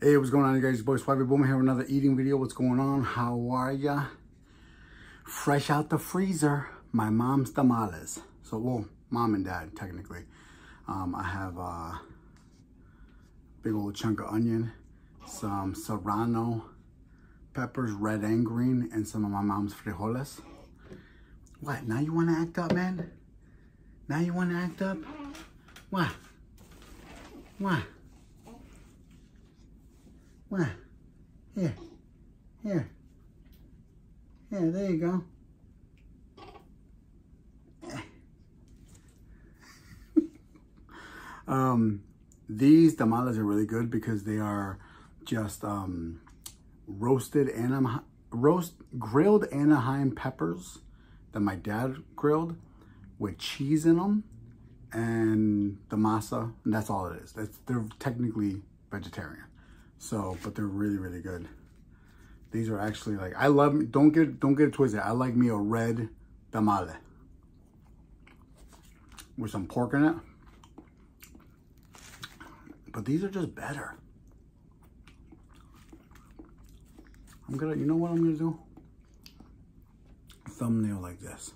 Hey, what's going on, you guys? Your boy Swabby Boomer here with another eating video. What's going on? How are ya? Fresh out the freezer, my mom's tamales. So, well, mom and dad, technically. I have a big old chunk of onion, some serrano peppers, red and green, and some of my mom's frijoles. What? Now you want to act up, man? Now you want to act up? What? What? What? Here. Here. Yeah, there you go. These tamales are really good because they are just grilled Anaheim peppers that my dad grilled with cheese in them and the masa, and that's all it is. They're technically vegetarian. So, but they're really, really good. These are actually like, I love, don't get it twisted. I like me a red tamale with some pork in it. But these are just better. You know what I'm gonna do? A thumbnail like this.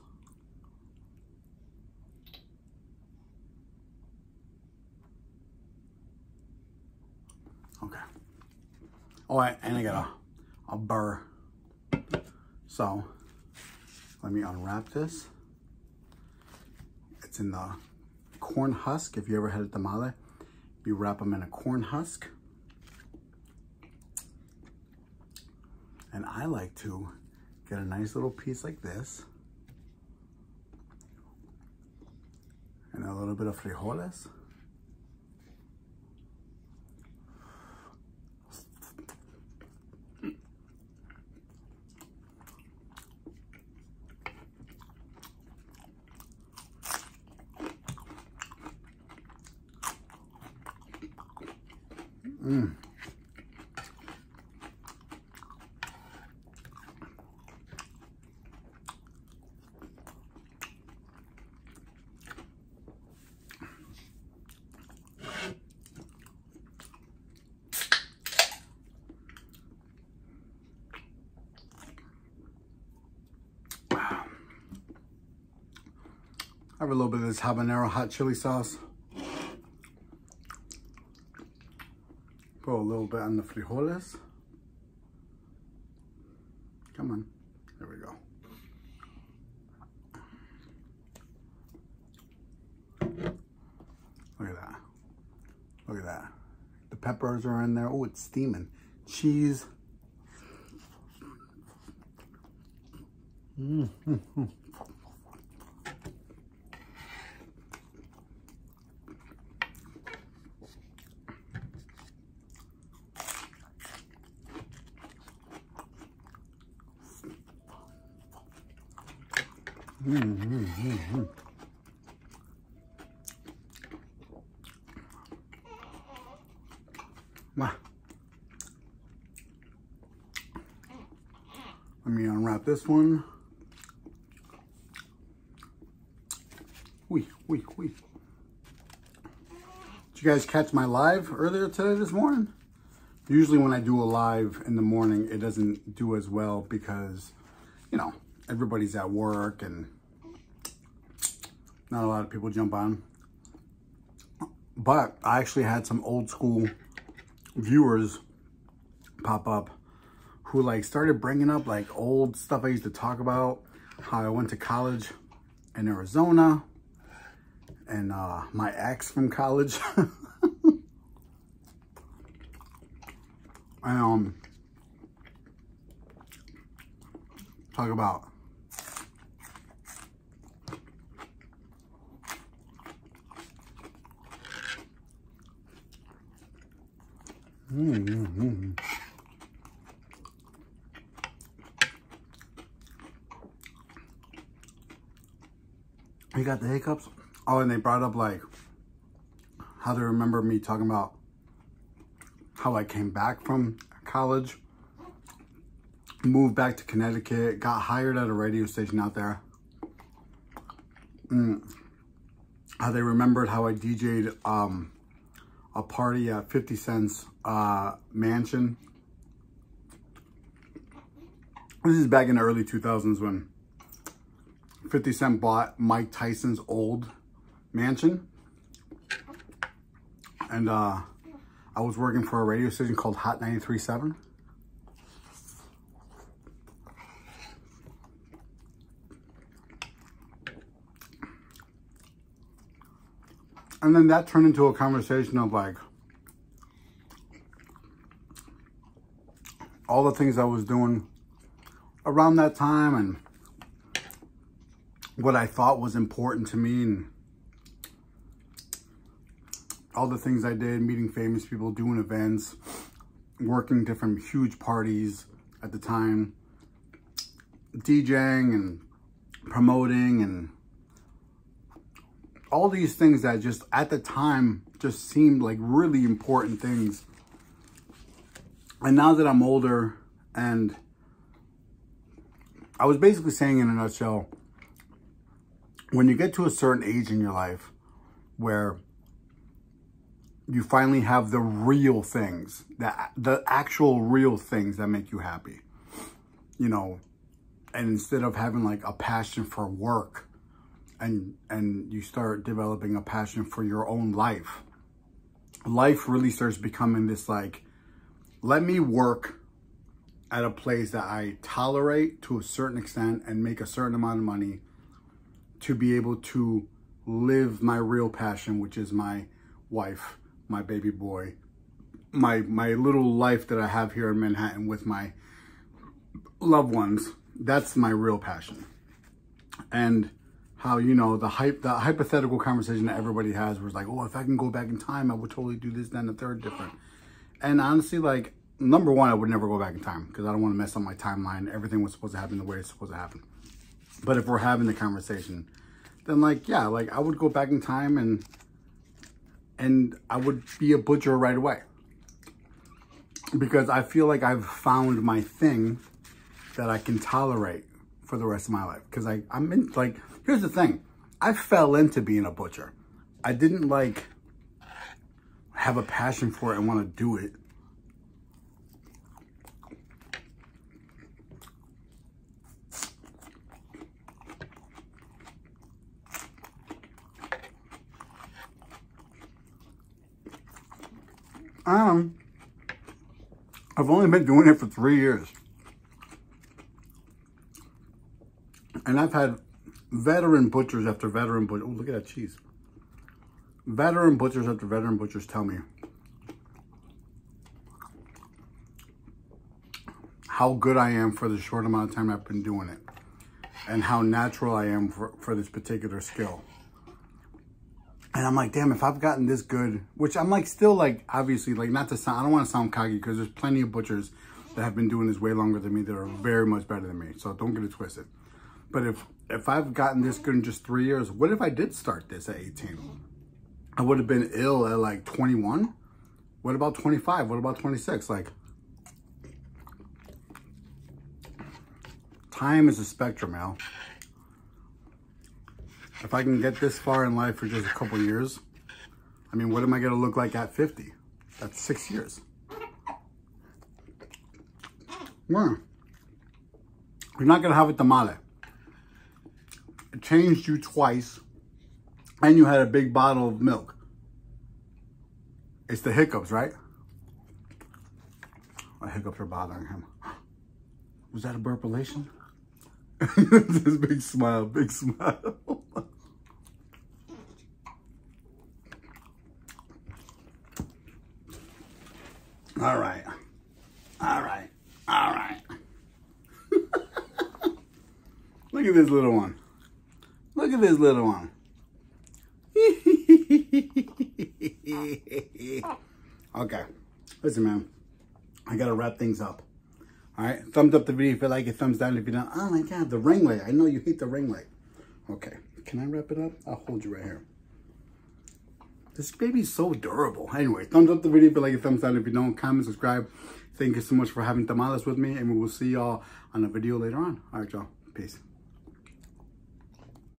Okay. Oh, and I got a burr. So, let me unwrap this. It's in the corn husk. If you ever had a tamale, you wrap them in a corn husk. And I like to get a nice little piece like this. And a little bit of frijoles. I have a little bit of this habanero hot chili sauce. Put a little bit on the frijoles. Come on, there we go. Look at that. Look at that. The peppers are in there. Oh, it's steaming. Cheese. Wow. Let me unwrap this one. Wee. Did you guys catch my live earlier today, this morning? Usually when I do a live in the morning, it doesn't do as well because, you know, everybody's at work and not a lot of people jump on. But I actually had some old school viewers pop up who like started bringing up like old stuff I used to talk about, how I went to college in Arizona and my ex from college. And talk about You got the hiccups? Oh, and they brought up like how they remember me talking about how I came back from college, moved back to Connecticut, got hired at a radio station out there. How they remembered how I DJ'd a party at 50 Cent's mansion. This is back in the early 2000s when 50 Cent bought Mike Tyson's old mansion. And I was working for a radio station called Hot 93.7. And then that turned into a conversation of like all the things I was doing around that time and what I thought was important to me and all the things I did, meeting famous people, doing events, working different huge parties at the time, DJing and promoting and all these things that just at the time just seemed like really important things. And now that I'm older, and I was basically saying in a nutshell, when you get to a certain age in your life where you finally have the real things, the actual real things that make you happy, you know, and instead of having like a passion for work, and you start developing a passion for your own life. Life really starts becoming this like, let me work at a place that I tolerate to a certain extent and make a certain amount of money to be able to live my real passion, which is my wife, my baby boy, my little life that I have here in Manhattan with my loved ones. That's my real passion. And how, you know, the hypothetical conversation that everybody has was like, oh, if I can go back in time, I would totally do this, then the third different. And honestly, like, number one, I would never go back in time because I don't want to mess up my timeline. Everything was supposed to happen the way it's supposed to happen. But if we're having the conversation, then like, yeah, like I would go back in time and I would be a butcher right away. Because I feel like I've found my thing that I can tolerate for the rest of my life. Because I'm in, like, here's the thing. I fell into being a butcher. I didn't like have a passion for it and want to do it. I've only been doing it for 3 years. And I've had veteran butchers after veteran butchers. Oh, look at that cheese. Veteran butchers after veteran butchers tell me how good I am for the short amount of time I've been doing it. And how natural I am for this particular skill. And I'm like, damn, if I've gotten this good, which I'm like, still like, obviously, like not to sound, I don't want to sound cocky because there's plenty of butchers that have been doing this way longer than me that are very much better than me. So don't get it twisted. But if I've gotten this good in just 3 years, what if I did start this at 18? I would have been ill at like 21. What about 25? What about 26? Like, time is a spectrum, Al. If I can get this far in life for just a couple years, I mean, what am I going to look like at 50? That's 6 years. Yeah. You're not going to have a tamale. It changed you twice, and you had a big bottle of milk. It's the hiccups, right? My hiccups are bothering him. Was that a burp relation? This big smile, big smile. All right. All right. All right. Look at this little one. Look at this little one. Okay. Listen, man. I got to wrap things up. All right. Thumbs up the video if you like it. Thumbs down if you don't. Oh, my God. The ring light. I know you hate the ring light. Okay. Can I wrap it up? I'll hold you right here. This baby's so durable. Anyway, thumbs up the video if you like it. Thumbs down if you don't. Comment, subscribe. Thank you so much for having tamales with me. And we will see y'all on a video later on. All right, y'all. Peace.